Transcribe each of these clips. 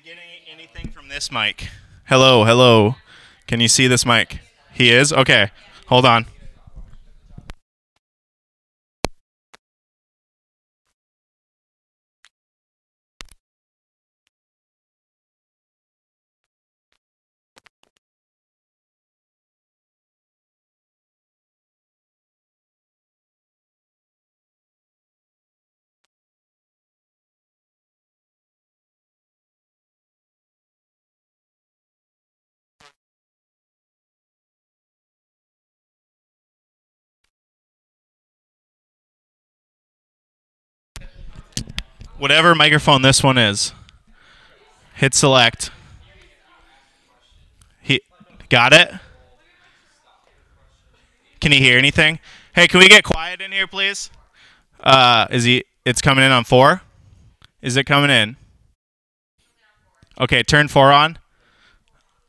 getting anything from this mic? Hello, hello. Can you see this mic? He is? Okay. Hold on. Whatever microphone this one is, hit select. He got it? Can you hear anything? Hey, can we get quiet in here, please? Is he? It's coming in on 4. Is it coming in? Okay, turn 4 on,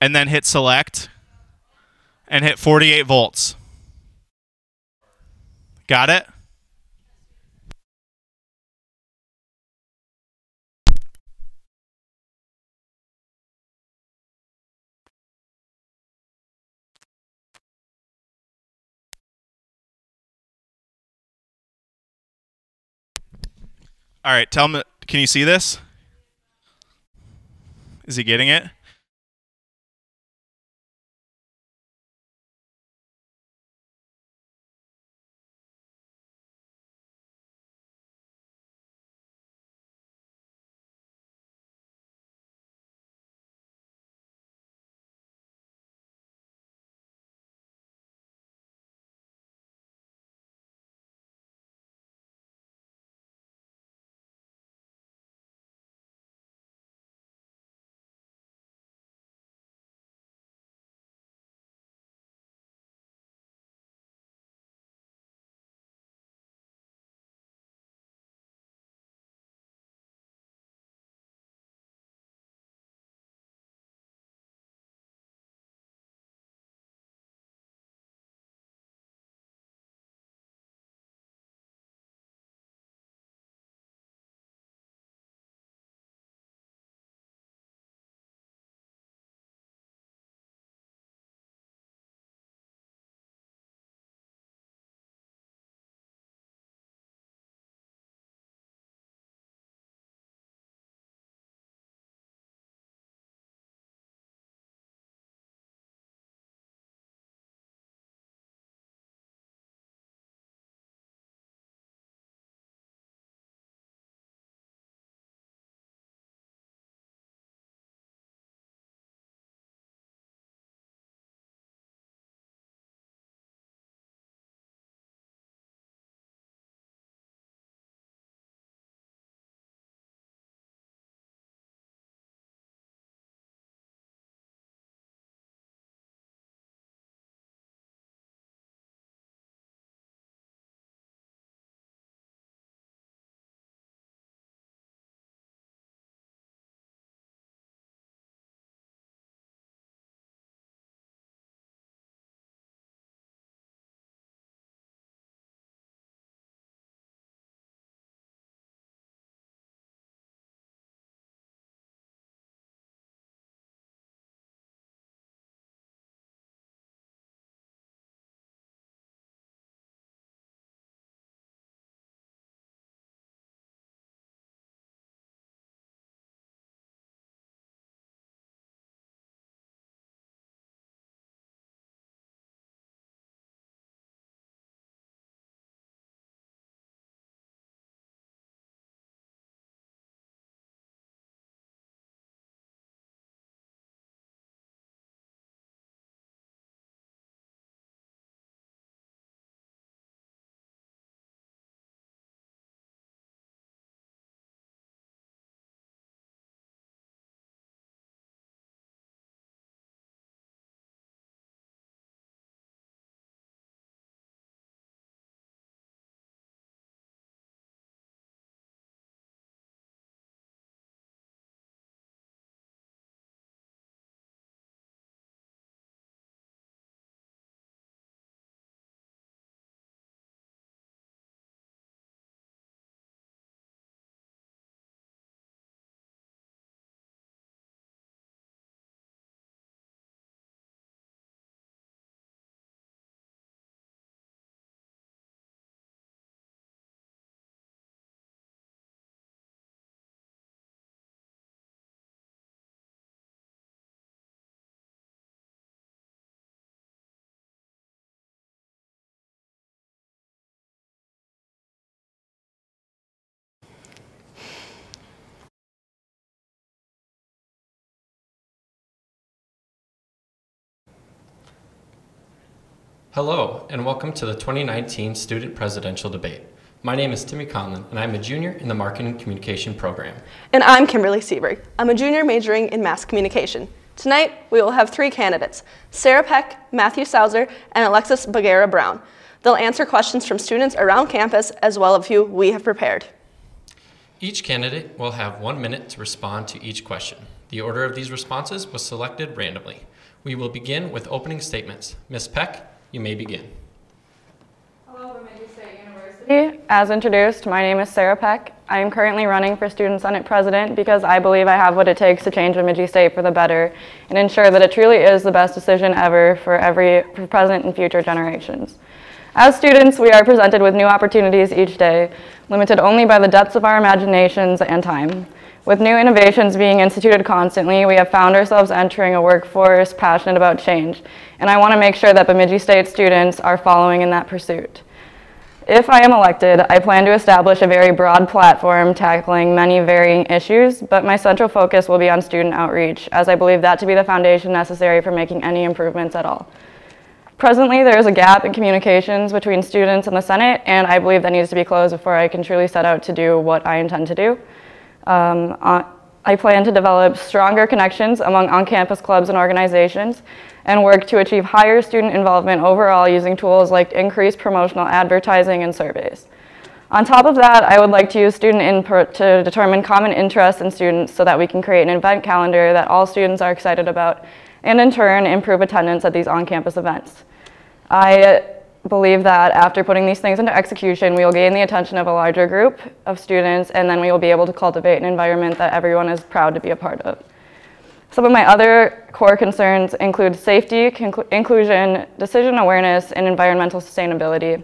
and then hit select, and hit 48 volts. Got it? All right, tell him. Can you see this? Is he getting it? Hello, and welcome to the 2019 Student Presidential Debate. My name is Timmy Conlon, and I'm a junior in the Marketing and Communication program. And I'm Kimberly Seberg. I'm a junior majoring in mass communication. Tonight, we will have three candidates, Sarah Peck, Matthew Sauser, and Alexis Bagheera Brown. They'll answer questions from students around campus as well as a few we have prepared. Each candidate will have 1 minute to respond to each question. The order of these responses was selected randomly. We will begin with opening statements. Ms. Peck, you may begin. Hello, Bemidji State University. As introduced, my name is Sarah Peck. I am currently running for Student Senate President because I believe I have what it takes to change Bemidji State for the better and ensure that it truly is the best decision ever for present and future generations. As students, we are presented with new opportunities each day, limited only by the depths of our imaginations and time. With new innovations being instituted constantly, we have found ourselves entering a workforce passionate about change, and I want to make sure that Bemidji State students are following in that pursuit. If I am elected, I plan to establish a very broad platform tackling many varying issues, but my central focus will be on student outreach, as I believe that to be the foundation necessary for making any improvements at all. Presently, there is a gap in communications between students and the Senate, and I believe that needs to be closed before I can truly set out to do what I intend to do. I plan to develop stronger connections among on-campus clubs and organizations and work to achieve higher student involvement overall using tools like increased promotional advertising and surveys. On top of that, I would like to use student input to determine common interests in students so that we can create an event calendar that all students are excited about and in turn improve attendance at these on-campus events. I believe that after putting these things into execution, we will gain the attention of a larger group of students, and then we will be able to cultivate an environment that everyone is proud to be a part of. Some of my other core concerns include safety, inclusion, decision awareness, and environmental sustainability.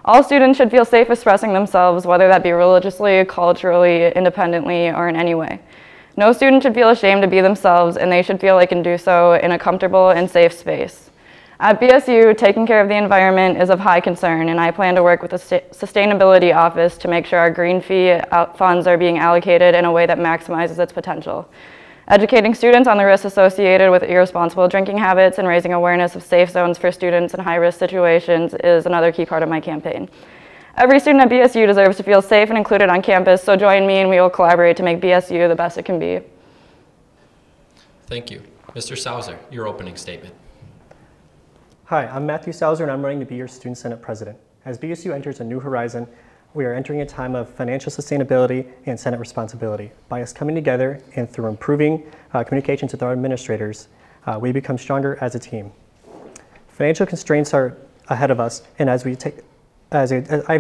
All students should feel safe expressing themselves, whether that be religiously, culturally, independently, or in any way. No student should feel ashamed to be themselves, and they should feel they can do so in a comfortable and safe space. At BSU, taking care of the environment is of high concern, and I plan to work with the Sustainability Office to make sure our green fee funds are being allocated in a way that maximizes its potential. Educating students on the risks associated with irresponsible drinking habits and raising awareness of safe zones for students in high-risk situations is another key part of my campaign. Every student at BSU deserves to feel safe and included on campus, so join me and we will collaborate to make BSU the best it can be. Thank you. Mr. Sauser, your opening statement. Hi, I'm Matthew Sauser, and I'm running to be your Student Senate President. As BSU enters a new horizon, we are entering a time of financial sustainability and Senate responsibility. By us coming together and through improving communications with our administrators, we become stronger as a team. Financial constraints are ahead of us, and I've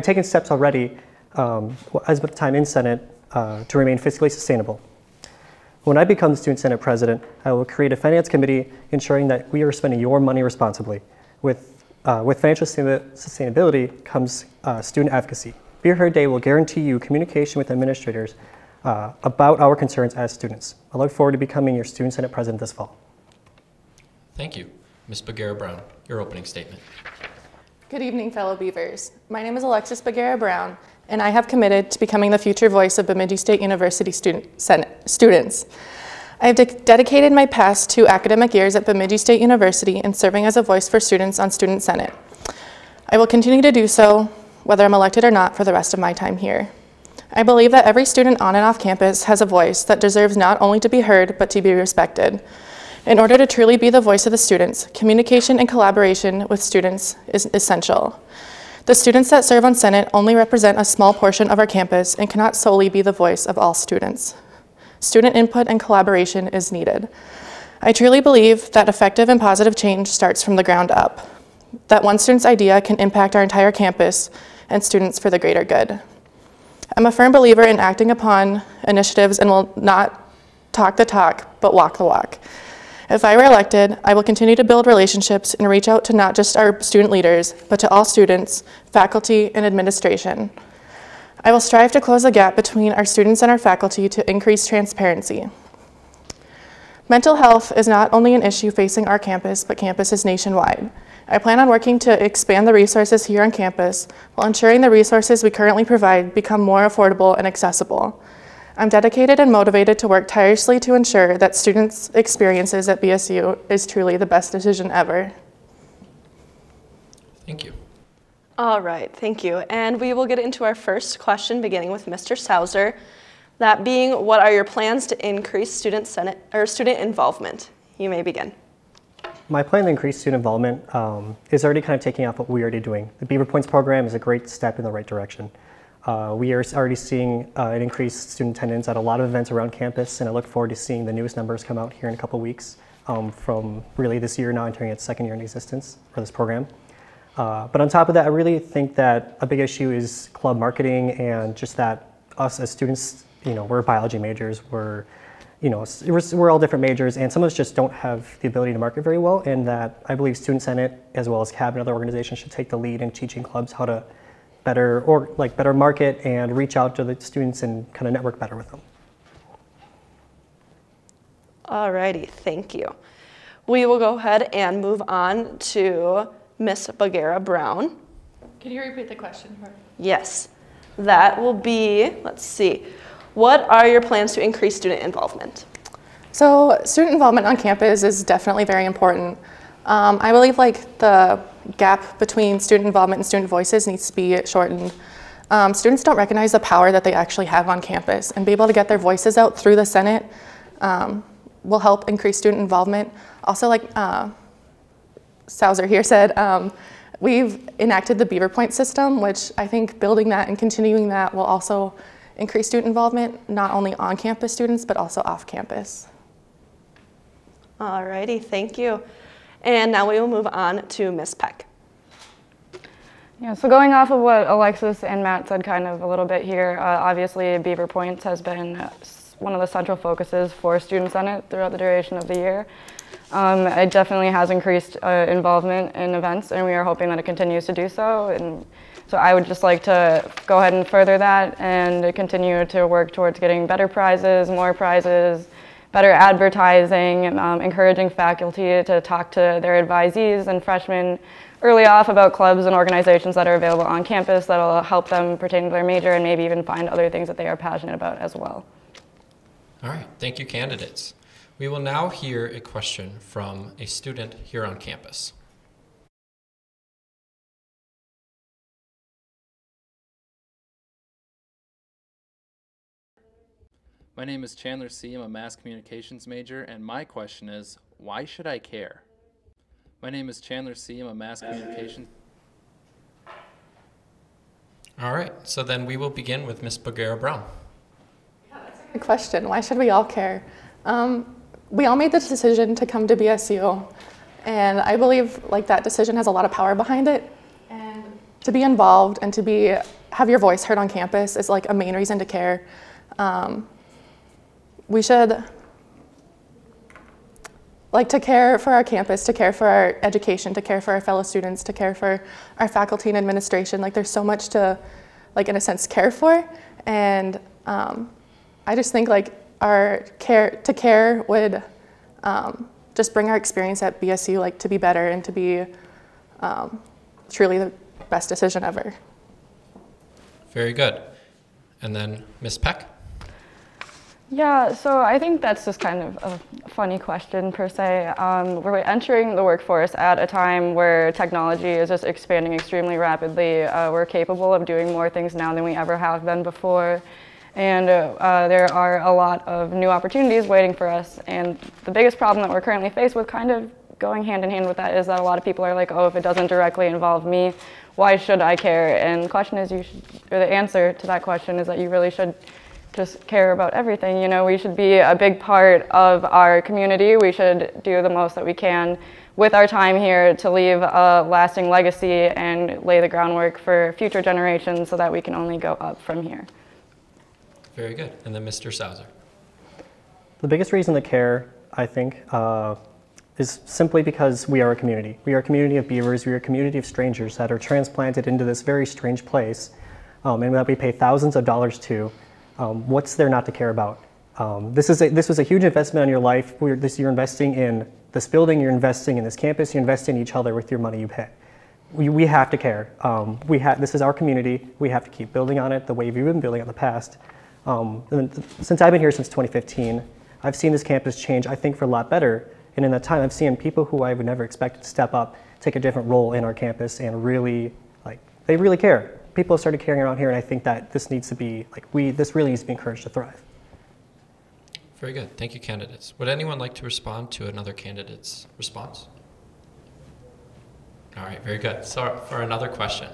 taken steps already as of time in Senate to remain fiscally sustainable. When I become the Student Senate President, I will create a finance committee ensuring that we are spending your money responsibly. With financial sustainability comes student advocacy. Be Heard Day will guarantee you communication with administrators about our concerns as students. I look forward to becoming your Student Senate President this fall. Thank you. Ms. Bagheera Brown, your opening statement. Good evening, fellow Beavers. My name is Alexis Bagheera Brown, and I have committed to becoming the future voice of Bemidji State University students. I have dedicated my past 2 academic years at Bemidji State University in serving as a voice for students on Student Senate. I will continue to do so, whether I'm elected or not, for the rest of my time here. I believe that every student on and off campus has a voice that deserves not only to be heard, but to be respected. In order to truly be the voice of the students, communication and collaboration with students is essential. The students that serve on Senate only represent a small portion of our campus and cannot solely be the voice of all students. Student input and collaboration is needed. I truly believe that effective and positive change starts from the ground up, that one student's idea can impact our entire campus and students for the greater good. I'm a firm believer in acting upon initiatives and will not talk the talk, but walk the walk. If I were elected, I will continue to build relationships and reach out to not just our student leaders, but to all students, faculty, and administration. I will strive to close the gap between our students and our faculty to increase transparency. Mental health is not only an issue facing our campus, but campuses nationwide. I plan on working to expand the resources here on campus while ensuring the resources we currently provide become more affordable and accessible. I'm dedicated and motivated to work tirelessly to ensure that students' experiences at BSU is truly the best decision ever. Thank you. All right, thank you. And we will get into our first question, beginning with Mr. Sauser. That being, what are your plans to increase student involvement? You may begin. My plan to increase student involvement is already kind of taking off what we're already doing. The Beaver Points program is a great step in the right direction. We are already seeing an increased student attendance at a lot of events around campus, and I look forward to seeing the newest numbers come out here in a couple weeks from really this year now entering its second year in existence for this program. But on top of that, I really think that a big issue is club marketing and just that us as students, we're biology majors, we're all different majors, and some of us just don't have the ability to market very well, and that I believe Student Senate, as well as CAB and other organizations, should take the lead in teaching clubs how to better market and reach out to the students and kind of network better with them. Alrighty, thank you. We will go ahead and move on to Miss Bagheera Brown. Can you repeat the question? Yes, that will be, let's see, what are your plans to increase student involvement? So student involvement on campus is definitely very important. I believe the gap between student involvement and student voices needs to be shortened. Students don't recognize the power that they actually have on campus, and be able to get their voices out through the Senate will help increase student involvement. Also, like Sauser here said, we've enacted the Beaver Point system, which I think building that and continuing that will also increase student involvement, not only on campus students, but also off campus. Alrighty, thank you. And now we will move on to Ms. Peck. Yeah, so going off of what Alexis and Matt said kind of a little bit here, obviously Beaver Points has been one of the central focuses for Student Senate throughout the duration of the year. It definitely has increased involvement in events, and we are hoping that it continues to do so. And so I would just like to go ahead and further that and continue to work towards getting better prizes, more prizes, better advertising, encouraging faculty to talk to their advisees and freshmen early off about clubs and organizations that are available on campus that will help them pertain to their major and maybe even find other things that they are passionate about as well. All right, thank you, candidates. We will now hear a question from a student here on campus. My name is Chandler C. I'm a mass communications major, and my question is, why should I care? My name is Chandler C. I'm a mass communications. All right, so then we will begin with Ms. Bagheera Brown. Good question. Why should we all care? We all made the decision to come to BSU, and I believe that decision has a lot of power behind it. And to be involved and to have your voice heard on campus is a main reason to care. We should to care for our campus, to care for our education, to care for our fellow students, to care for our faculty and administration. There's so much to, in a sense, care for. And I just think our care would just bring our experience at BSU to be better and to be truly the best decision ever. Very good. And then Ms. Peck. Yeah, so I think that's just kind of a funny question per se. We're entering the workforce at a time where technology is just expanding extremely rapidly. We're capable of doing more things now than we ever have been before. And there are a lot of new opportunities waiting for us. And the biggest problem that we're currently faced with, kind of going hand in hand with that, is that a lot of people are like, oh, if it doesn't directly involve me, why should I care? And the question is, or the answer to that question is that you really should just care about everything. We should be a big part of our community. We should do the most that we can with our time here to leave a lasting legacy and lay the groundwork for future generations so that we can only go up from here. Very good. And then Mr. Sauser. The biggest reason to care, I think, is simply because we are a community. We are a community of beavers. We are a community of strangers that are transplanted into this very strange place and that we pay thousands of dollars to. What's there not to care about? This was a huge investment in your life. You're investing in this building, you're investing in this campus, you invest in each other with your money you pay. We have to care. This is our community. We have to keep building on it the way we've been building in the past. Since I've been here since 2015, I've seen this campus change, I think, for a lot better. And in that time, I've seen people who I would never expect to step up, take a different role in our campus, and really, they really care. People have started caring around here, and I think that this needs to be, this really needs to be encouraged to thrive. Very good. Thank you, candidates. Would anyone like to respond to another candidate's response? All right, very good. So for another question.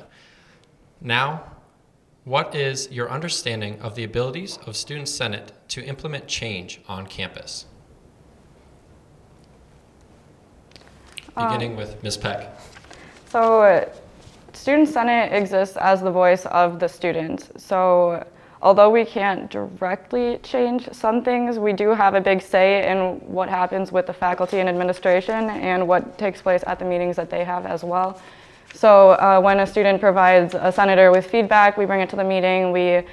Now, what is your understanding of the abilities of Student Senate to implement change on campus? Beginning with Ms. Peck. So Student Senate exists as the voice of the students. So although we can't directly change some things, we do have a big say in what happens with the faculty and administration and what takes place at the meetings that they have as well. So when a student provides a senator with feedback, we bring it to the meeting, we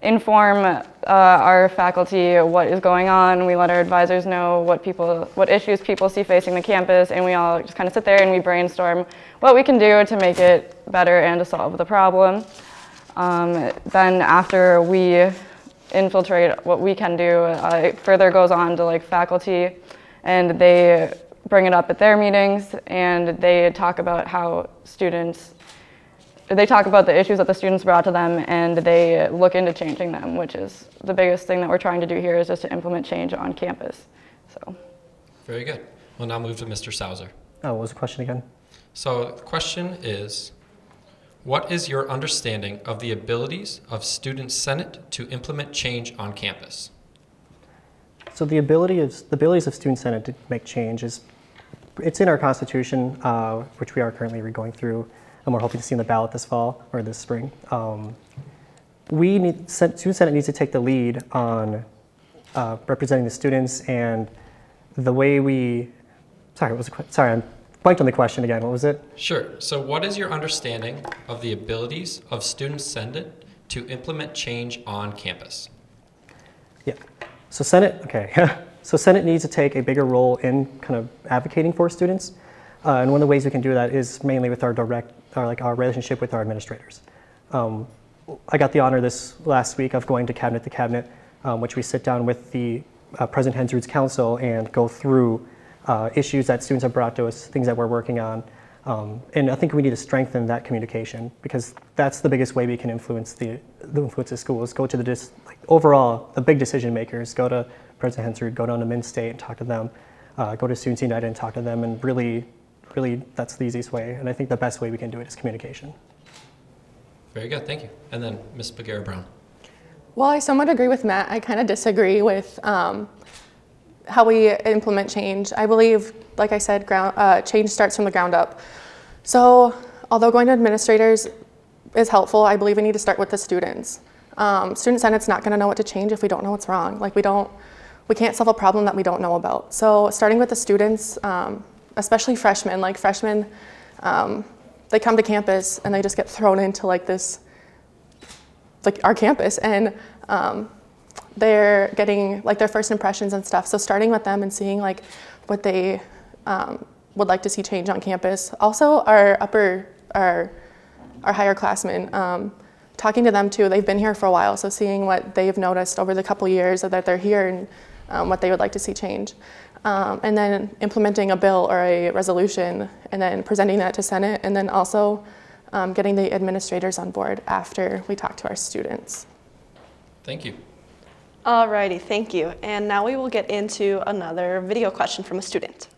inform our faculty what is going on, we let our advisors know what issues people see facing the campus, and we all just kind of sit there and we brainstorm what we can do to make it better and to solve the problem. Then after we infiltrate what we can do, it further goes on to faculty, and they bring it up at their meetings, and they talk about the issues that the students brought to them, and they look into changing them, which is the biggest thing that we're trying to do here, is just to implement change on campus. So. Very good. We'll now move to Mr. Sauser. What was the question again? So the question is, what is your understanding of the abilities of Student Senate to implement change on campus? So the abilities of Student Senate to make change it's in our Constitution, which we are currently going through, and we're hoping to see in the ballot this fall or this spring. Student Senate needs to take the lead on representing the students, and the way sorry, I'm blanked on the question again. What was it? Sure. So what is your understanding of the abilities of Student Senate to implement change on campus? Yeah. So Senate needs to take a bigger role in kind of advocating for students. And one of the ways we can do that is mainly with our relationship with our administrators. I got the honor this last week of going to Cabinet to Cabinet, which we sit down with the President Hensrud's Council and go through issues that students have brought to us, things that we're working on. And I think we need to strengthen that communication, because that's the biggest way we can influence the schools. Go to the big decision makers, go to President Hensrud, go down to Minn State and talk to them, go to Students United and talk to them, and really that's the easiest way. And I think the best way we can do it is communication. Very good, thank you. And then Ms. Bagheera-Brown. Well, I somewhat agree with Matt. I kind of disagree with how we implement change. I believe, like I said, change starts from the ground up. So although going to administrators is helpful, I believe we need to start with the students. Student Senate's not gonna know what to change if we don't know what's wrong. We can't solve a problem that we don't know about. So starting with the students, especially freshmen, they come to campus and they just get thrown into our campus, and they're getting their first impressions and stuff. So starting with them and seeing what they would like to see change on campus. Also our higher classmen, talking to them too. They've been here for a while, so seeing what they've noticed over the couple years that they're here and what they would like to see change. And then implementing a bill or a resolution and then presenting that to Senate, and then also getting the administrators on board after we talk to our students. Thank you. Alrighty, thank you. And now we will get into another video question from a student.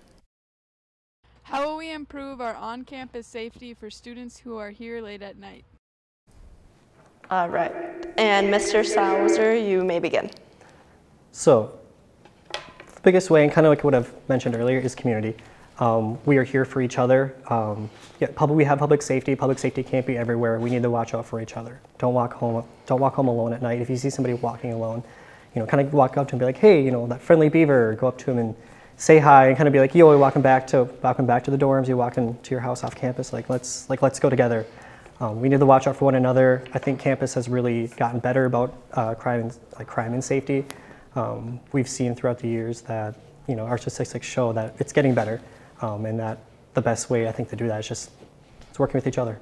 How will we improve our on-campus safety for students who are here late at night? All right, and Mr. Sauser, you may begin. So the biggest way, and kind of like what I've mentioned earlier, is community. We are here for each other. We have public safety. Public safety can't be everywhere. We need to watch out for each other. Don't walk home alone at night. If you see somebody walking alone, kind of walk up to him and be like, hey, that friendly beaver. Go up to him and say hi, and kind of be like, yo, we're walking back to the dorms. You walking to your house off campus. Let's go together. We need to watch out for one another. I think campus has really gotten better about crime and safety. We've seen throughout the years that our statistics show that it's getting better, and that the best way I think to do that is working with each other.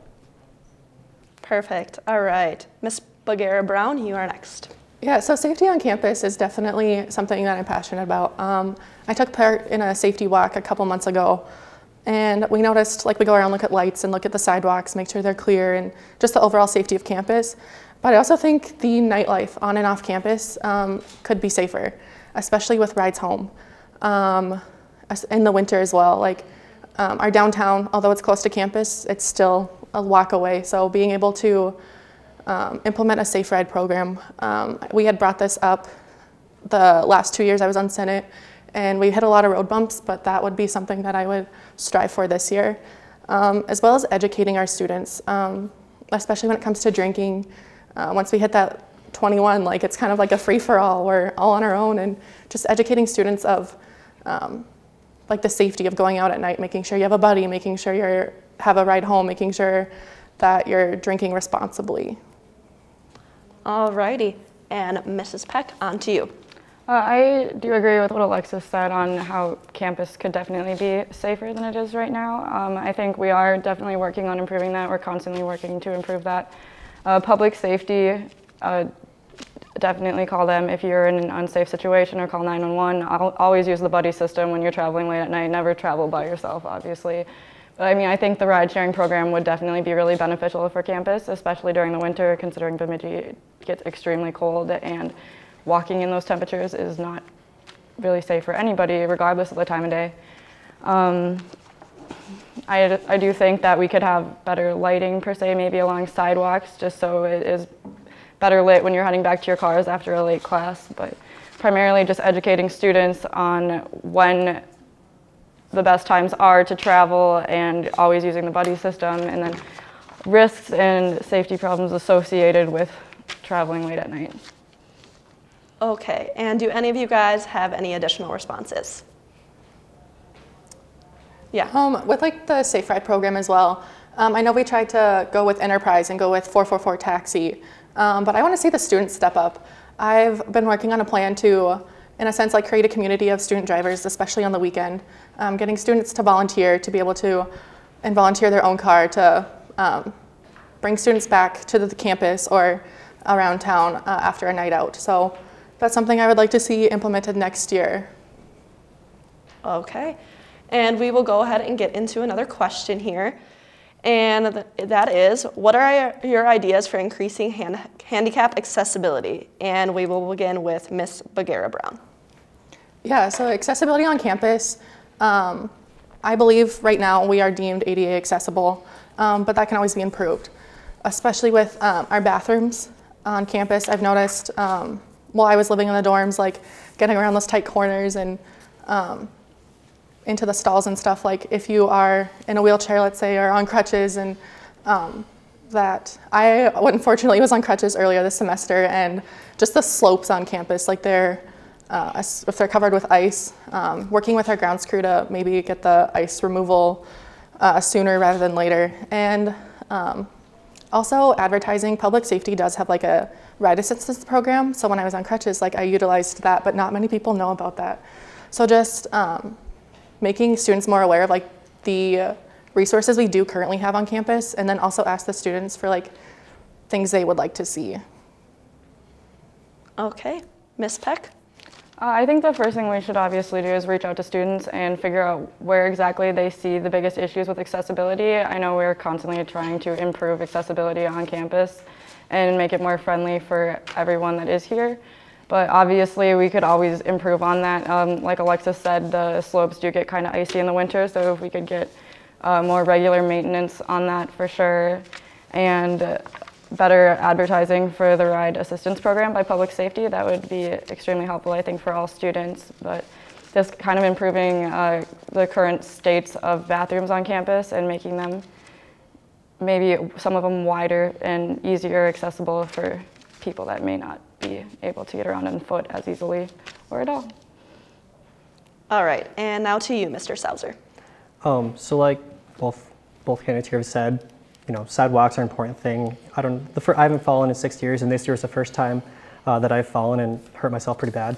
Perfect. All right, Ms. Bagheera-Brown, you are next. Yeah, so safety on campus is definitely something that I'm passionate about. I took part in a safety walk a couple months ago, and we noticed, like, we go around, look at lights and look at the sidewalks, make sure they're clear, and just the overall safety of campus. But I also think the nightlife on and off campus could be safer, especially with rides home. In the winter as well, like our downtown, although it's close to campus, it's still a walk away. So being able to implement a safe ride program, we had brought this up the last 2 years I was on Senate, and we hit a lot of road bumps, but that would be something that I would strive for this year, as well as educating our students, especially when it comes to drinking. Once we hit that 21, like, it's kind of like a free-for-all. We're all on our own, and just educating students of like the safety of going out at night, making sure you have a buddy, making sure you have a ride home, making sure that you're drinking responsibly. Alrighty, and Mrs. Peck, on to you. I do agree with what Alexis said on how campus could definitely be safer than it is right now. I think we are definitely working on improving that. We're constantly working to improve that. Public safety, definitely call them if you're in an unsafe situation, or call 911. I'll always use the buddy system when you're traveling late at night. Never travel by yourself, obviously. But I mean, I think the ride sharing program would definitely be really beneficial for campus, especially during the winter, considering Bemidji gets extremely cold, and walking in those temperatures is not really safe for anybody, regardless of the time of day. I do think that we could have better lighting, per se, maybe along sidewalks, just so it is better lit when you're heading back to your cars after a late class, but primarily just educating students on when the best times are to travel, and always using the buddy system, and then risks and safety problems associated with traveling late at night. Okay, and do any of you guys have any additional responses? Yeah. With like the Safe Ride program as well, I know we tried to go with Enterprise and go with 444 Taxi, but I want to see the students step up. I've been working on a plan to, in a sense, like create a community of student drivers, especially on the weekend, getting students to volunteer, to be able to volunteer their own car to bring students back to the campus or around town after a night out. So that's something I would like to see implemented next year. Okay, and we will go ahead and get into another question here. And that is, what are your ideas for increasing handicap accessibility? And we will begin with Ms. Bagheera Brown. Yeah, so accessibility on campus, I believe right now we are deemed ADA accessible, but that can always be improved, especially with our bathrooms on campus. I've noticed while I was living in the dorms, like getting around those tight corners and into the stalls and stuff, like if you are in a wheelchair, let's say, or on crutches, and that I unfortunately was on crutches earlier this semester, and just the slopes on campus, like if they're covered with ice, working with our grounds crew to maybe get the ice removal sooner rather than later. And also advertising. Public safety does have like a ride assistance program, so when I was on crutches, like I utilized that, but not many people know about that. So just making students more aware of like the resources we do currently have on campus, and then also ask the students for like things they would like to see. Okay, Ms. Peck? I think the first thing we should obviously do is reach out to students and figure out where exactly they see the biggest issues with accessibility. I know we're constantly trying to improve accessibility on campus and make it more friendly for everyone that is here. But obviously we could always improve on that. Like Alexis said, the slopes do get kind of icy in the winter, so if we could get more regular maintenance on that for sure, and better advertising for the ride assistance program by public safety, that would be extremely helpful, I think, for all students. But just kind of improving the current states of bathrooms on campus and making them, maybe some of them wider and easier accessible for people that may not be able to get around on foot as easily or at all. All right, and now to you, Mr. Sauser. So like both candidates here have said, you know, sidewalks are an important thing. I haven't fallen in 6 years, and this year is the first time that I've fallen and hurt myself pretty bad.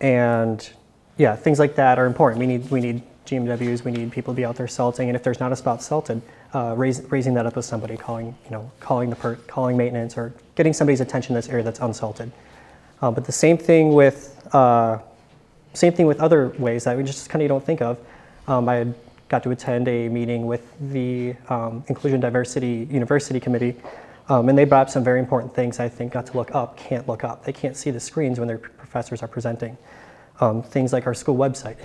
And yeah, things like that are important. We need GMWs, we need people to be out there salting, and if there's not a spot salted, raising that up with somebody, calling maintenance, or getting somebody's attention in this area that's unsalted. But the same thing with other ways that we just kind of don't think of. I got to attend a meeting with the Inclusion Diversity University Committee, and they brought up some very important things I think got to look up, can't look up. They can't see the screens when their professors are presenting. Things like our school website.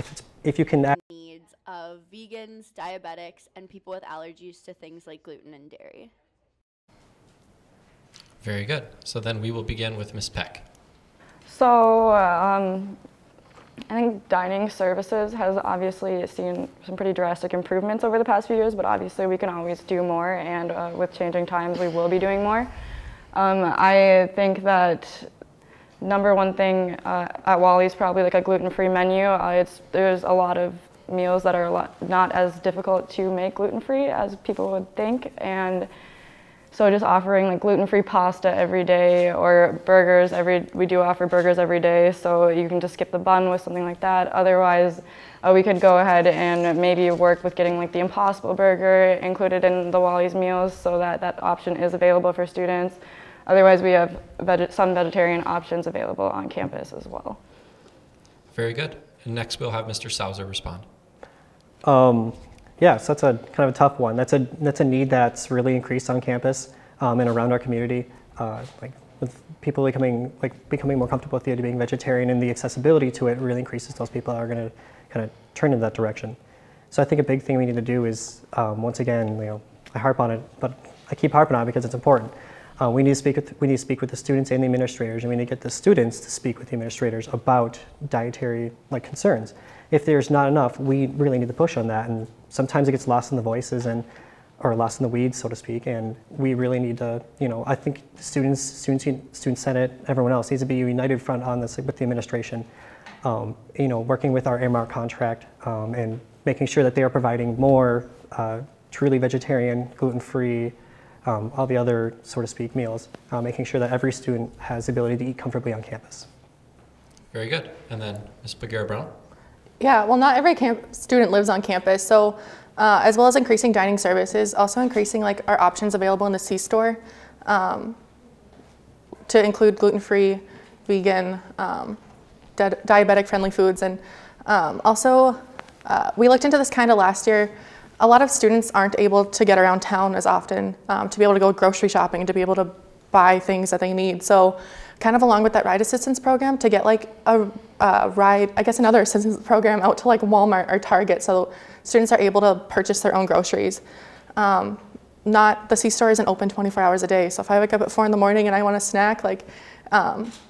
If you can needs of vegans, diabetics, and people with allergies to things like gluten and dairy. Very good. So then we will begin with Ms. Peck. So I think dining services has obviously seen some pretty drastic improvements over the past few years, but obviously we can always do more, and with changing times we will be doing more. I think that number one thing at Wally's probably like a gluten-free menu. There's a lot of meals that are not as difficult to make gluten-free as people would think, and so just offering like gluten-free pasta every day, or burgers we do offer burgers every day, so you can just skip the bun with something like that. Otherwise, we could go ahead and maybe work with getting like the Impossible Burger included in the Wally's meals, so that option is available for students. Otherwise, we have some vegetarian options available on campus as well. Very good. And next we'll have Mr. Sauser respond. Yeah, so that's a kind of a tough one. That's a need that's really increased on campus and around our community. Like with people becoming more comfortable with the idea of being vegetarian, and the accessibility to it really increases those people that are going to kind of turn in that direction. So I think a big thing we need to do is, once again, I harp on it, but I keep harping on it because it's important. We need to speak with the students and the administrators, and we need to get the students to speak with the administrators about dietary concerns. If there's not enough, we really need to push on that, and sometimes it gets lost in the voices or lost in the weeds, so to speak. And we really need to, I think the student senate, everyone else needs to be a united front on this with the administration. Working with our Aramark contract and making sure that they are providing more truly vegetarian, gluten-free, all the other, so to speak, meals, making sure that every student has the ability to eat comfortably on campus. Very good. And then Ms. Bagheera-Brown. Yeah, well, not every student lives on campus, so as well as increasing dining services, also increasing our options available in the C-store to include gluten-free, vegan, diabetic-friendly foods. And also, we looked into this kind of last year. A lot of students aren't able to get around town as often to be able to go grocery shopping, to be able to buy things that they need. So kind of along with that ride assistance program, to get another assistance program out to Walmart or Target, so students are able to purchase their own groceries. The C-store isn't open 24 hours a day, so if I wake up at 4 in the morning and I want a snack,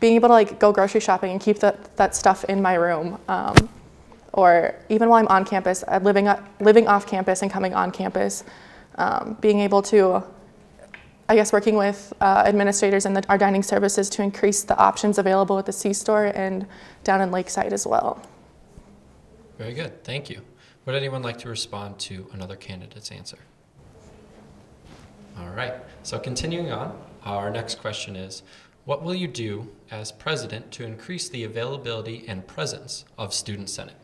being able to go grocery shopping and keep that stuff in my room. Or even while I'm on campus, living off campus and coming on campus, being able to, working with administrators and our dining services to increase the options available at the C-store and down in Lakeside as well. Very good, thank you. Would anyone like to respond to another candidate's answer? All right, so continuing on, our next question is, what will you do as president to increase the availability and presence of Student Senate?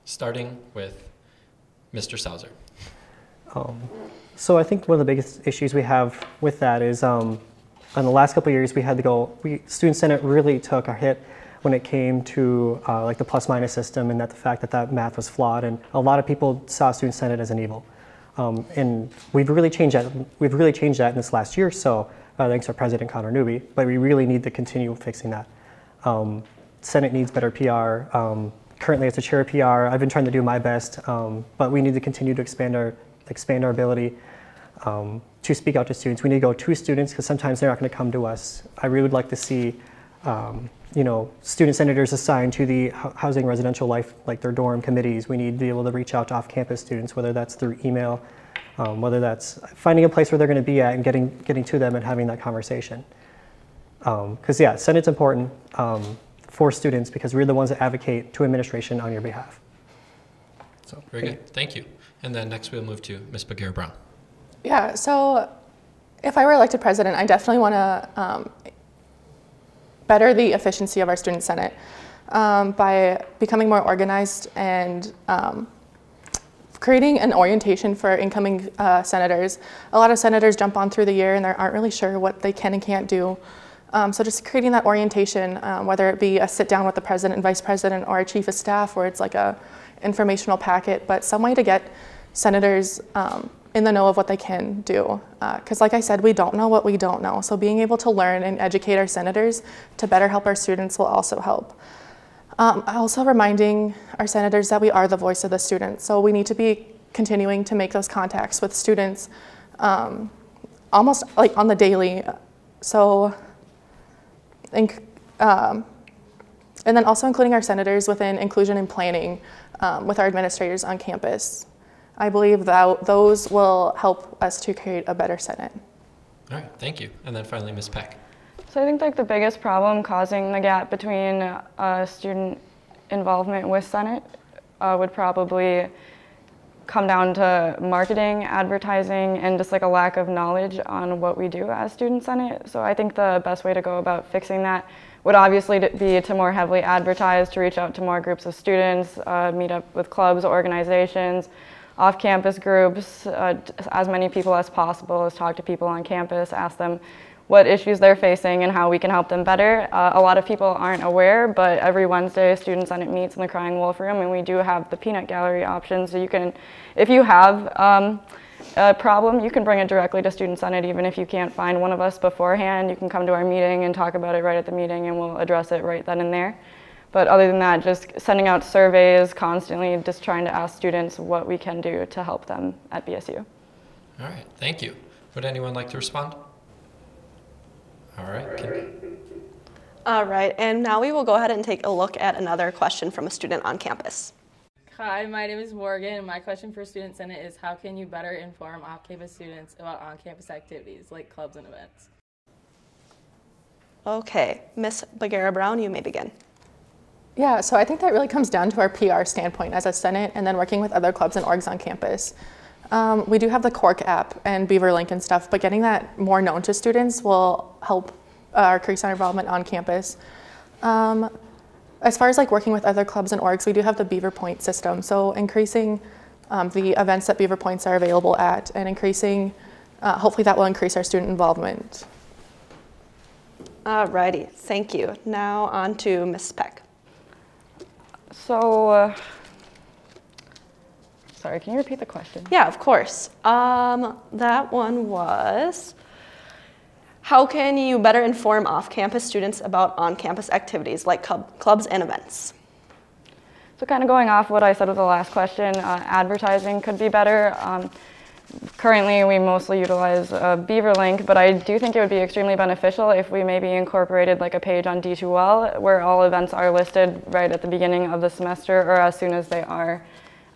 Starting with Mr. Sauser. So I think one of the biggest issues we have with that is in the last couple of years Student Senate really took a hit when it came to the plus-minus system, and the fact that math was flawed, and a lot of people saw Student Senate as an evil. And we've really changed that. We've really changed that in this last year or so, thanks to our President Connor Newby. But we really need to continue fixing that. Senate needs better PR. Currently, as a chair of PR, I've been trying to do my best, but we need to continue to expand our ability to speak out to students. We need to go to students because sometimes they're not going to come to us. I really would like to see, student senators assigned to the housing residential life, their dorm committees. We need to be able to reach out to off-campus students, whether that's through email, whether that's finding a place where they're going to be at and getting to them and having that conversation. Because Senate's important. For students, because we're the ones that advocate to administration on your behalf. So, very good, thank you. And then next we'll move to Ms. Bagheera-Brown. Yeah, so if I were elected president, I definitely want to better the efficiency of our Student Senate. by becoming more organized and creating an orientation for incoming senators. A lot of senators jump on through the year and they aren't really sure what they can and can't do. So just creating that orientation, whether it be a sit down with the president and vice president or a chief of staff where it's like a informational packet, but some way to get senators in the know of what they can do. Because like I said, we don't know what we don't know. So being able to learn and educate our senators to better help our students will also help. Also reminding our senators that we are the voice of the students. So we need to be continuing to make those contacts with students almost like on the daily. So, and then also including our senators within inclusion and planning with our administrators on campus. I believe that those will help us to create a better Senate. All right, thank you. And then finally, Ms. Peck. So I think like the biggest problem causing the gap between student involvement with Senate would probably come down to marketing, advertising, and just like a lack of knowledge on what we do as Student Senate. So I think the best way to go about fixing that would obviously be to more heavily advertise, to reach out to more groups of students, meet up with clubs, organizations, off-campus groups, as many people as possible, as talk to people on campus, ask them what issues they're facing and how we can help them better. A lot of people aren't aware, but every Wednesday Student Senate meets in the Crying Wolf Room, and we do have the peanut gallery option, so you can, if you have a problem, you can bring it directly to Student Senate. Even if you can't find one of us beforehand, you can come to our meeting and talk about it right at the meeting, and we'll address it right then and there. But other than that, just sending out surveys constantly, just trying to ask students what we can do to help them at BSU. All right, thank you. Would anyone like to respond? All right. All right, and now we will go ahead and take a look at another question from a student on campus. Hi, my name is Morgan. My question for Student Senate is how can you better inform off-campus students about on-campus activities like clubs and events? Okay, Ms. Bagheera-Brown, you may begin. Yeah, so I think that really comes down to our PR standpoint as a Senate and then working with other clubs and orgs on campus. We do have the Cork app and BeaverLink and stuff, but getting that more known to students will help increase our involvement on campus. As far as like working with other clubs and orgs, we do have the Beaver Point system, so increasing the events that Beaver Points are available at and increasing, hopefully that will increase our student involvement. Alrighty, thank you. Now on to Ms. Peck. So, sorry, can you repeat the question? Yeah, of course. That one was, how can you better inform off-campus students about on-campus activities like clubs and events? So kind of going off what I said with the last question, advertising could be better. Currently, we mostly utilize BeaverLink, but I do think it would be extremely beneficial if we maybe incorporated like a page on D2L where all events are listed right at the beginning of the semester or as soon as they are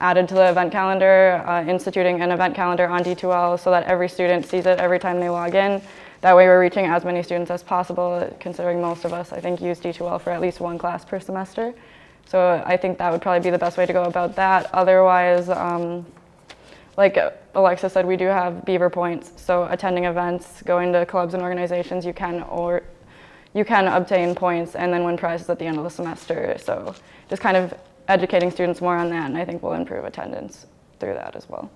added to the event calendar, instituting an event calendar on D2L so that every student sees it every time they log in. That way we're reaching as many students as possible, considering most of us, I think, use D2L for at least one class per semester. So I think that would probably be the best way to go about that. Otherwise, like Alexa said, we do have Beaver Points, so attending events, going to clubs and organizations, you can obtain points and then win prizes at the end of the semester. So just kind of educating students more on that, and I think we'll improve attendance through that as well.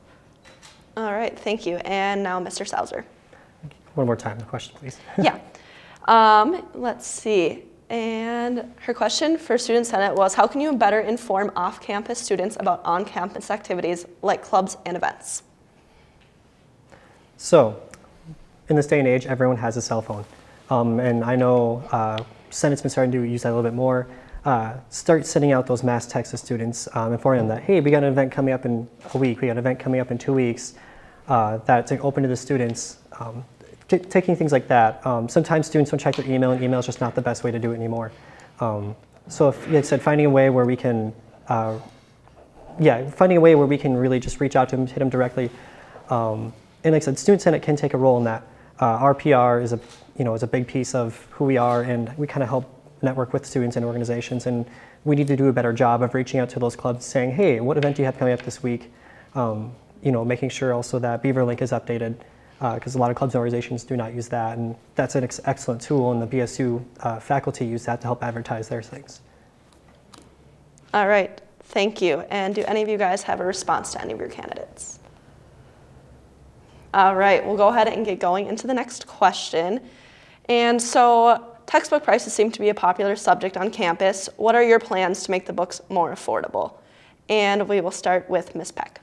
All right, thank you. And now Mr. Sauser. One more time, the question, please. Yeah. Let's see. And her question for Student Senate was, how can you better inform off-campus students about on-campus activities like clubs and events? So, in this day and age, everyone has a cell phone. And I know Senate's been starting to use that a little bit more. Start sending out those mass texts to students, informing them that, hey, we got an event coming up in a week, we got an event coming up in 2 weeks, that's open to the students. Taking things like that. Sometimes students don't check their email, and email is just not the best way to do it anymore. So if, like I said, finding a way where we can, finding a way where we can really just reach out to them, hit them directly. And like I said, Student Senate can take a role in that. Our PR is a big piece of who we are, and we kind of help network with students and organizations, and we need to do a better job of reaching out to those clubs, saying, hey, what event do you have coming up this week? Making sure also that BeaverLink is updated, because a lot of clubs and organizations do not use that, and that's an excellent tool, and the BSU faculty use that to help advertise their things. All right, thank you. And do any of you guys have a response to any of your candidates? All right, we'll go ahead and get going into the next question. And so textbook prices seem to be a popular subject on campus. What are your plans to make the books more affordable? And we will start with Ms. Peck.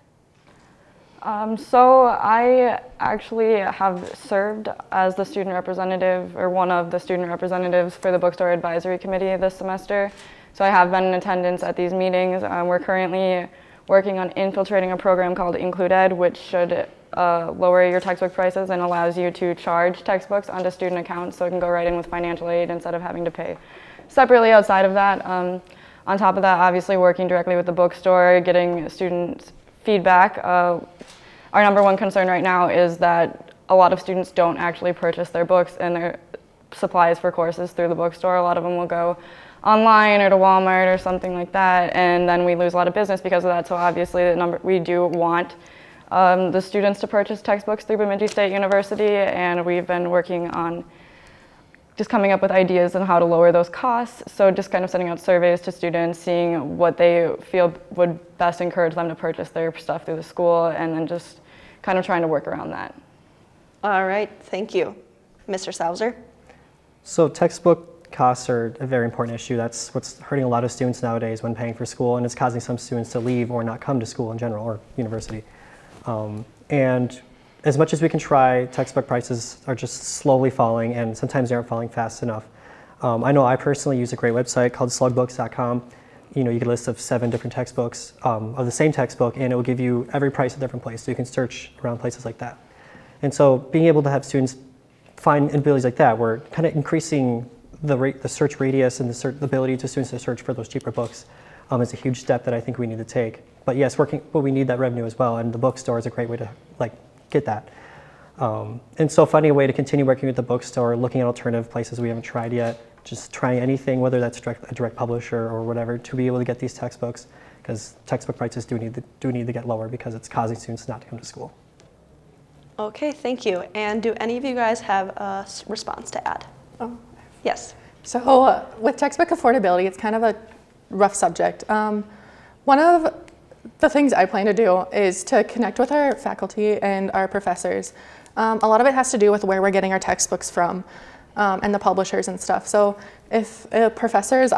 So I actually have served as the student representative, or one of the student representatives for the Bookstore Advisory Committee this semester. So I have been in attendance at these meetings. We're currently working on infiltrating a program called IncludeEd, which should lower your textbook prices and allows you to charge textbooks onto student accounts so it can go right in with financial aid instead of having to pay separately outside of that. On top of that, obviously working directly with the bookstore, getting students feedback. Our number one concern right now is that a lot of students don't actually purchase their books and their supplies for courses through the bookstore. A lot of them will go online or to Walmart or something like that, and then we lose a lot of business because of that. So obviously we do want the students to purchase textbooks through Bemidji State University, and we've been working on just coming up with ideas on how to lower those costs. So just kind of sending out surveys to students, seeing what they feel would best encourage them to purchase their stuff through the school, and then just kind of trying to work around that. All right, thank you. Mr. Sauser? So textbook costs are a very important issue. That's what's hurting a lot of students nowadays when paying for school, and it's causing some students to leave or not come to school in general, or university. And as much as we can try, textbook prices are just slowly falling, and sometimes they aren't falling fast enough. I know I personally use a great website called slugbooks.com. You get a list of 7 different textbooks of the same textbook, and it will give you every price at a different place, so you can search around places like that. And so being able to have students find abilities like that, we're kind of increasing the search radius and the ability to students to search for those cheaper books is a huge step that I think we need to take. But yes, but we need that revenue as well, and the bookstore is a great way to get that. And so finding a way to continue working with the bookstore, looking at alternative places we haven't tried yet, just trying anything, whether that's a direct publisher or whatever, to be able to get these textbooks, because textbook prices do need to get lower because it's causing students not to come to school. Okay, thank you. And do any of you guys have a response to add? Oh. Yes. So with textbook affordability, it's kind of a rough subject. One of the things I plan to do is to connect with our faculty and our professors. A lot of it has to do with where we're getting our textbooks from and the publishers and stuff. So if a professor is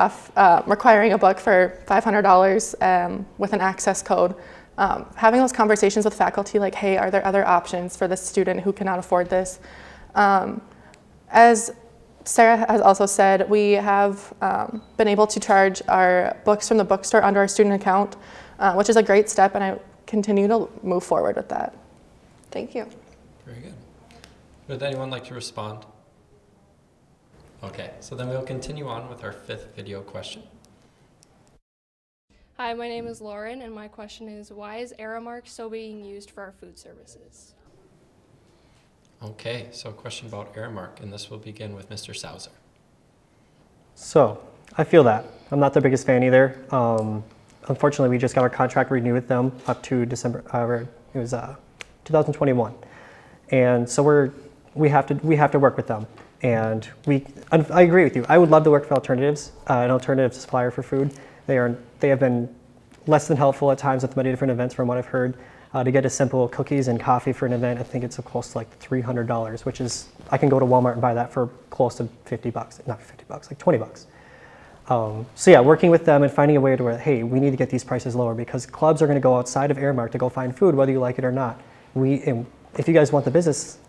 requiring a book for $500 with an access code, having those conversations with faculty like, hey, are there other options for this student who cannot afford this? As Sarah has also said, we have been able to charge our books from the bookstore onto our student account, which is a great step, and I continue to move forward with that. Thank you. Very good. Would anyone like to respond? Okay, so then we'll continue on with our 5th video question. Hi, my name is Lauren, and my question is, why is Aramark still being used for our food services? Okay, so a question about Aramark, and this will begin with Mr. Sauser. So I feel that. I'm not the biggest fan either. Unfortunately, we just got our contract renewed with them up to December, it was 2021. And so we have to work with them. And I agree with you. I would love to work for alternatives, an alternative supplier for food. They have been less than helpful at times with many different events from what I've heard. To get a simple cookies and coffee for an event, I think it's close to like $300, which is, I can go to Walmart and buy that for close to 50 bucks, not 50 bucks, like 20 bucks. So yeah, working with them and finding a way to where, hey, we need to get these prices lower because clubs are going to go outside of Aramark to go find food, whether you like it or not. If you guys want the business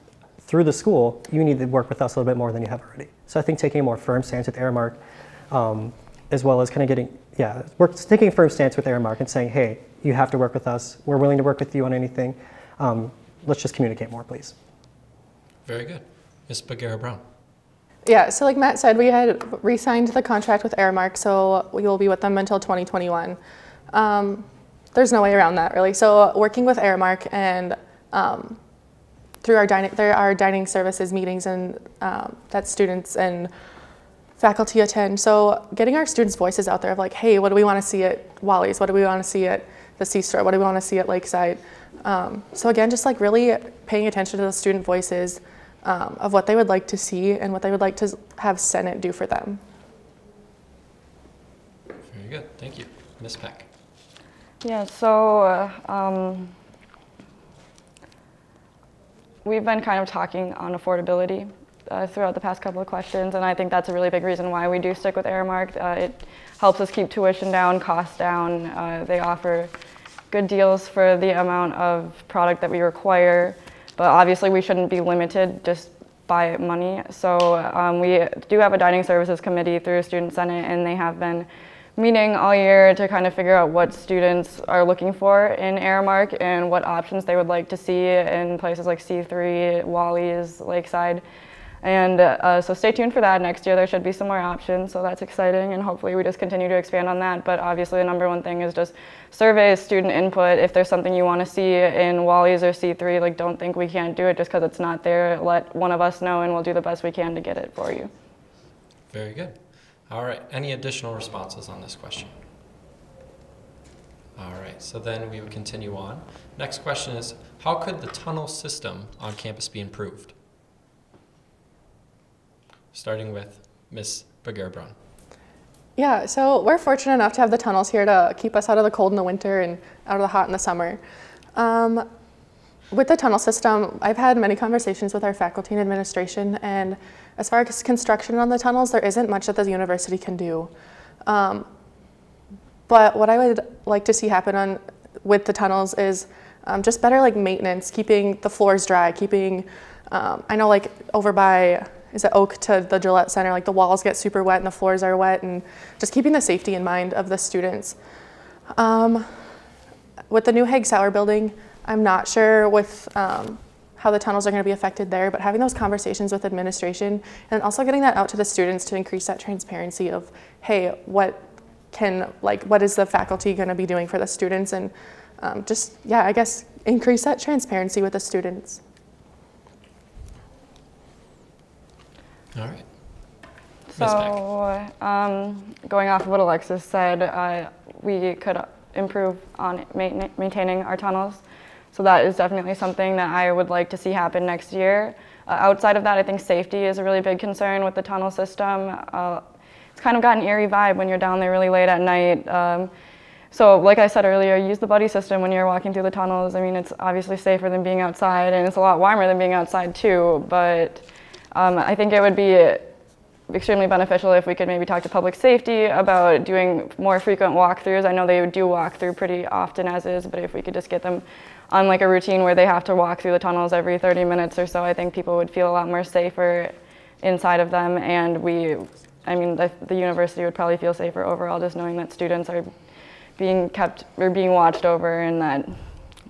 through the school, you need to work with us a little bit more than you have already. So I think taking a more firm stance with Aramark, as well as kind of taking a firm stance with Aramark and saying, hey, you have to work with us. We're willing to work with you on anything. Let's just communicate more, please. Very good. Ms. Bagheera-Brown. Yeah, so like Matt said, we had re-signed the contract with Aramark, so we will be with them until 2021. There's no way around that, really. So working with Aramark and through our dining services meetings and that students and faculty attend. So getting our students' voices out there of like, hey, what do we want to see at Wally's? What do we want to see at the C-Store? What do we want to see at Lakeside? So again, just like really paying attention to the student voices of what they would like to see and what they would like to have Senate do for them. Very good, thank you. Ms. Peck. Yeah, so we've been kind of talking on affordability throughout the past couple of questions, and I think that's a really big reason why we do stick with Aramark. It helps us keep tuition down, costs down. They offer good deals for the amount of product that we require, but obviously we shouldn't be limited just by money. So we do have a dining services committee through Student Senate, and they have been meeting all year to kind of figure out what students are looking for in Aramark and what options they would like to see in places like C3, Wally's, Lakeside. And so stay tuned for that. Next year there should be some more options, so that's exciting, and hopefully we just continue to expand on that. But obviously the number one thing is just surveys, student input. If there's something you want to see in Wally's or C3, like, don't think we can't do it just because it's not there. Let one of us know and we'll do the best we can to get it for you. Very good. All right, any additional responses on this question? All right, so then we would continue on. Next question is, how could the tunnel system on campus be improved? Starting with Ms. Bagheera-Brown. Yeah, so we're fortunate enough to have the tunnels here to keep us out of the cold in the winter and out of the hot in the summer. With the tunnel system, I've had many conversations with our faculty and administration, and as far as construction on the tunnels, there isn't much that the university can do. But what I would like to see happen with the tunnels is just better maintenance, keeping the floors dry, keeping, I know over by, is it Oak to the Gillette Center, the walls get super wet and the floors are wet, and just keeping the safety in mind of the students. With the new Haig Sauer building, I'm not sure with how the tunnels are going to be affected there, but having those conversations with administration and also getting that out to the students to increase that transparency of, hey, what is the faculty going to be doing for the students, and I guess increase that transparency with the students. All right. So going off of what Alexis said, we could improve on maintaining our tunnels. So that is definitely something that I would like to see happen next year. Outside of that, I think safety is a really big concern with the tunnel system. It's kind of got an eerie vibe when you're down there really late at night. So like I said earlier, use the buddy system when you're walking through the tunnels. I mean, it's obviously safer than being outside, and it's a lot warmer than being outside too, but I think it would be extremely beneficial if we could maybe talk to public safety about doing more frequent walkthroughs. I know they do walk through pretty often as is, but if we could just get them on a routine where they have to walk through the tunnels every 30 minutes or so, I think people would feel a lot more safer inside of them, and the university would probably feel safer overall just knowing that students are being watched over and that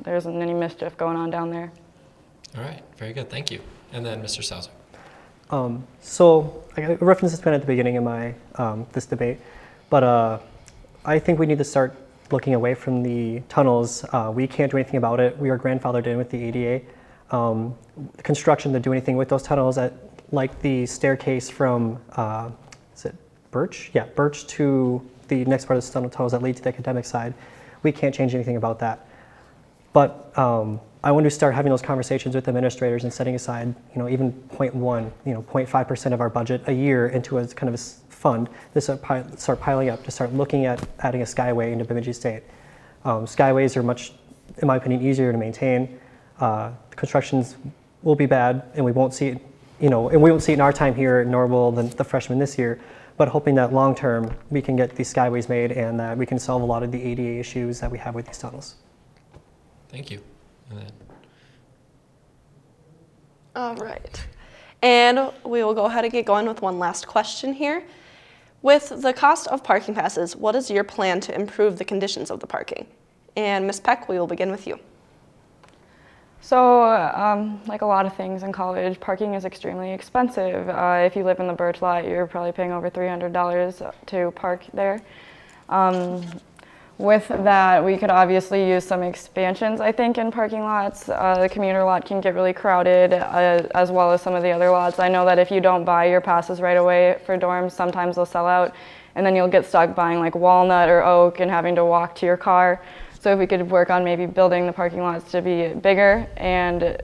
there isn't any mischief going on down there. All right, very good, thank you. And then Mr. Sauser. So I referenced this at the beginning of my this debate, but I think we need to start looking away from the tunnels. We can't do anything about it. We are grandfathered in with the ADA. The construction to do anything with those tunnels, like the staircase from, is it Birch? Yeah, Birch to the next part of the tunnels that lead to the academic side. We can't change anything about that. But I want to start having those conversations with administrators and setting aside, even 0.1, 0.5% of our budget a year into a kind of a fund to start piling up, to start looking at adding a Skyway into Bemidji State. Skyways are much, in my opinion, easier to maintain. Constructions will be bad, and we won't see it, and we won't see it in our time here, nor will the freshmen this year. But hoping that long term we can get these Skyways made and that we can solve a lot of the ADA issues that we have with these tunnels. Thank you. All right. And we will go ahead and get going with one last question here. With the cost of parking passes, what is your plan to improve the conditions of the parking? And Ms. Peck, we will begin with you. So, like a lot of things in college, parking is extremely expensive. If you live in the Birch lot, you're probably paying over $300 to park there. With that, we could obviously use some expansions, I think, in parking lots. The commuter lot can get really crowded, as well as some of the other lots. I know that if you don't buy your passes right away for dorms, sometimes they'll sell out, and then you'll get stuck buying Walnut or Oak and having to walk to your car. So if we could work on maybe building the parking lots to be bigger and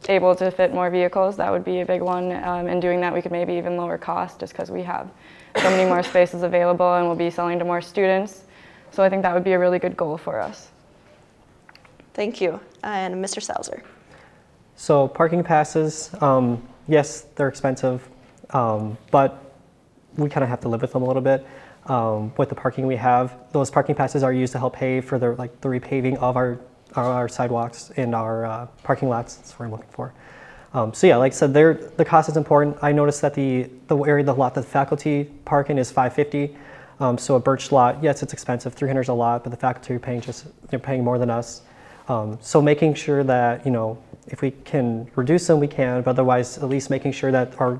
able to fit more vehicles, that would be a big one. In doing that, we could maybe even lower cost just because we have so many more spaces available and we'll be selling to more students. So I think that would be a really good goal for us. Thank you. And Mr. Salzer. So parking passes, yes, they're expensive, but we kind of have to live with them a little bit. With the parking we have, those parking passes are used to help pay for the repaving of our sidewalks and our parking lots. That's what I'm looking for. So yeah, like I said, the cost is important. I noticed that the area, the lot that the faculty park in is $550. So a Birch lot, yes, it's expensive. $300 is a lot, but the faculty are they're paying more than us. So making sure that, you know, if we can reduce them, we can, but otherwise at least making sure that our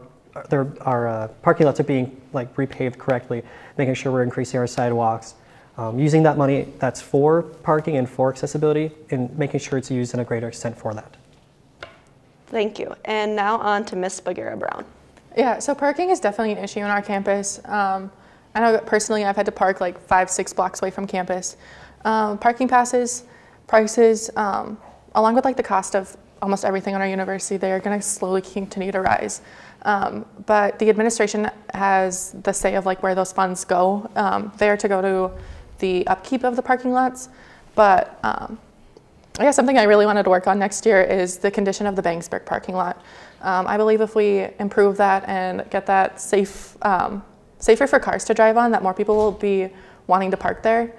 parking lots are being like repaved correctly, making sure we're increasing our sidewalks, using that money that's for parking and for accessibility, and making sure it's used in a greater extent for that. Thank you. And now on to Ms. Bagheera Brown. Yeah, so parking is definitely an issue on our campus. I know personally I've had to park like 5-6 blocks away from campus. Parking passes, prices, along with like the cost of almost everything on our university, they are going to slowly continue to rise. But the administration has the say of like where those funds go. They are to go to the upkeep of the parking lots. But I guess something I really wanted to work on next year is the condition of the Bangsburg parking lot. I believe if we improve that and get that safer for cars to drive on, that more people will be wanting to park there.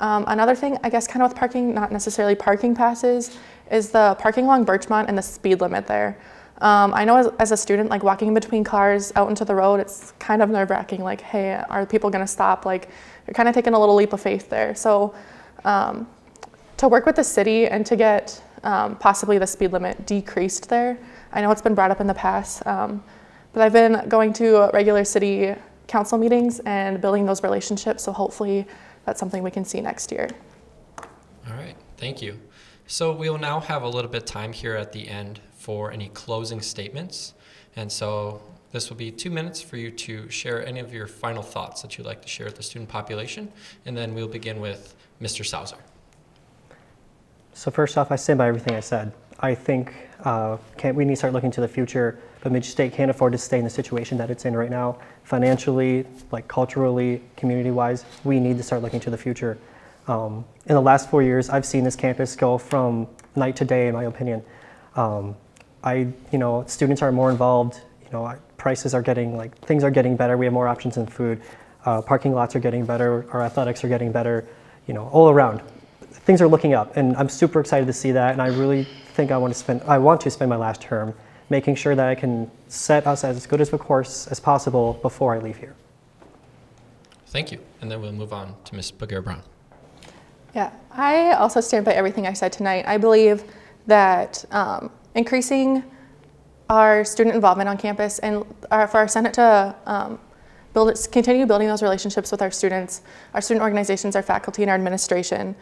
Another thing, I guess kind of with parking, not necessarily parking passes, is the parking along Birchmont and the speed limit there. I know as a student, like walking between cars out into the road, it's kind of nerve-wracking, like, hey, are people gonna stop? Like, you're kind of taking a little leap of faith there. So to work with the city and to get possibly the speed limit decreased there, I know it's been brought up in the past, but I've been going to regular city council meetings and building those relationships, so hopefully that's something we can see next year. All right, thank you. So we will now have a little bit of time here at the end for any closing statements. And so this will be 2 minutes for you to share any of your final thoughts that you'd like to share with the student population. And then we'll begin with Mr. Salzer. So first off, I stand by everything I said. I think we need to start looking to the future. Bemidji State can't afford to stay in the situation that it's in right now. Financially, like culturally, community-wise, we need to start looking to the future. In the last 4 years, I've seen this campus go from night to day, in my opinion. Students are more involved. Prices are things are getting better. We have more options in food. Parking lots are getting better. Our athletics are getting better. All around, things are looking up, and I'm super excited to see that. And I really think I want to spend my last term making sure that I can set us as good as a course as possible before I leave here. Thank you. And then we'll move on to Ms. Bagheera Brown. Yeah, I also stand by everything I said tonight. I believe that increasing our student involvement on campus and for our Senate to continue building those relationships with our students, our student organizations, our faculty, and our administration.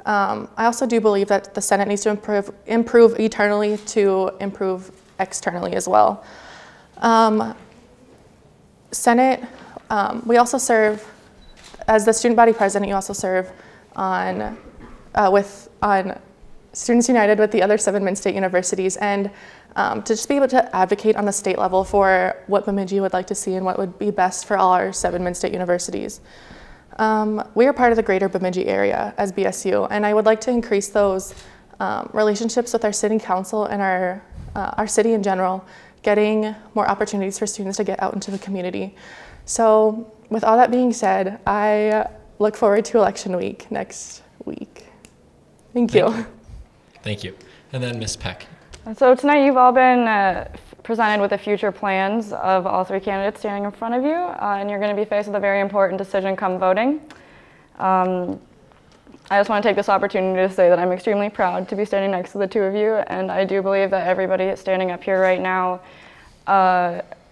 I also do believe that the Senate needs to improve internally to improve externally as well. Senate, we also serve, as the student body president, you also serve on Students United with the other 7 Mid-State universities, and to just be able to advocate on the state level for what Bemidji would like to see and what would be best for all our 7 Mid-State universities. We are part of the greater Bemidji area as BSU, and I would like to increase those relationships with our city council and our city in general, getting more opportunities for students to get out into the community. So with all that being said, I look forward to election week next week. Thank you. Thank you. And then Ms. Peck. So tonight you've all been presented with the future plans of all 3 candidates standing in front of you, and you're going to be faced with a very important decision come voting. I just want to take this opportunity to say that I'm extremely proud to be standing next to the 2 of you, and I do believe that everybody standing up here right now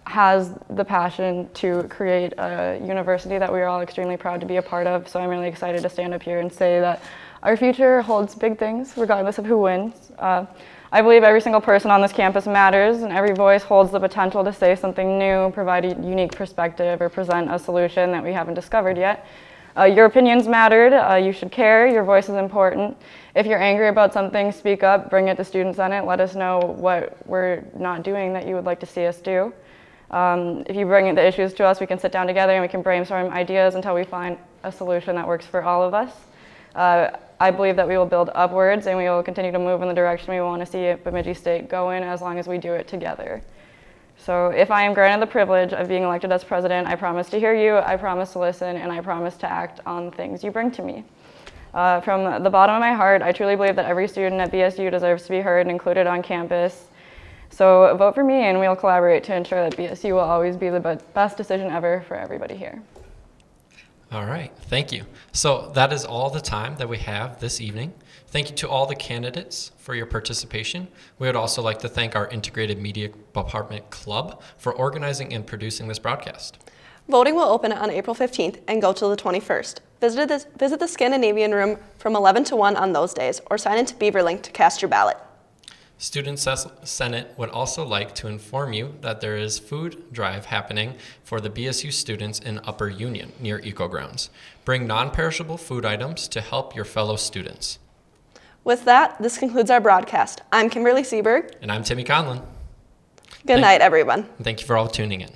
has the passion to create a university that we are all extremely proud to be a part of. So I'm really excited to stand up here and say that our future holds big things, regardless of who wins. I believe every single person on this campus matters, and every voice holds the potential to say something new, provide a unique perspective, or present a solution that we haven't discovered yet. Your opinions mattered. You should care. Your voice is important. If you're angry about something, speak up, bring it to Student Senate. Let us know what we're not doing that you would like to see us do. If you bring the issues to us, we can sit down together and we can brainstorm ideas until we find a solution that works for all of us. I believe that we will build upwards and we will continue to move in the direction we want to see Bemidji State go in as long as we do it together. So if I am granted the privilege of being elected as president, I promise to hear you, I promise to listen, and I promise to act on things you bring to me. From the bottom of my heart, I truly believe that every student at BSU deserves to be heard and included on campus. So vote for me and we'll collaborate to ensure that BSU will always be the best decision ever for everybody here. All right, thank you. So that is all the time that we have this evening. Thank you to all the candidates for your participation. We would also like to thank our Integrated Media Department Club for organizing and producing this broadcast. Voting will open on April 15th and go till the 21st. Visit the Scandinavian Room from 11 to 1 on those days, or sign into BeaverLink to cast your ballot. Student Senate would also like to inform you that there is food drive happening for the BSU students in Upper Union near Eco Grounds. Bring non-perishable food items to help your fellow students. With that, this concludes our broadcast. I'm Kimberly Seberg. And I'm Timmy Conlon. Good night, everyone. Thank you for all tuning in.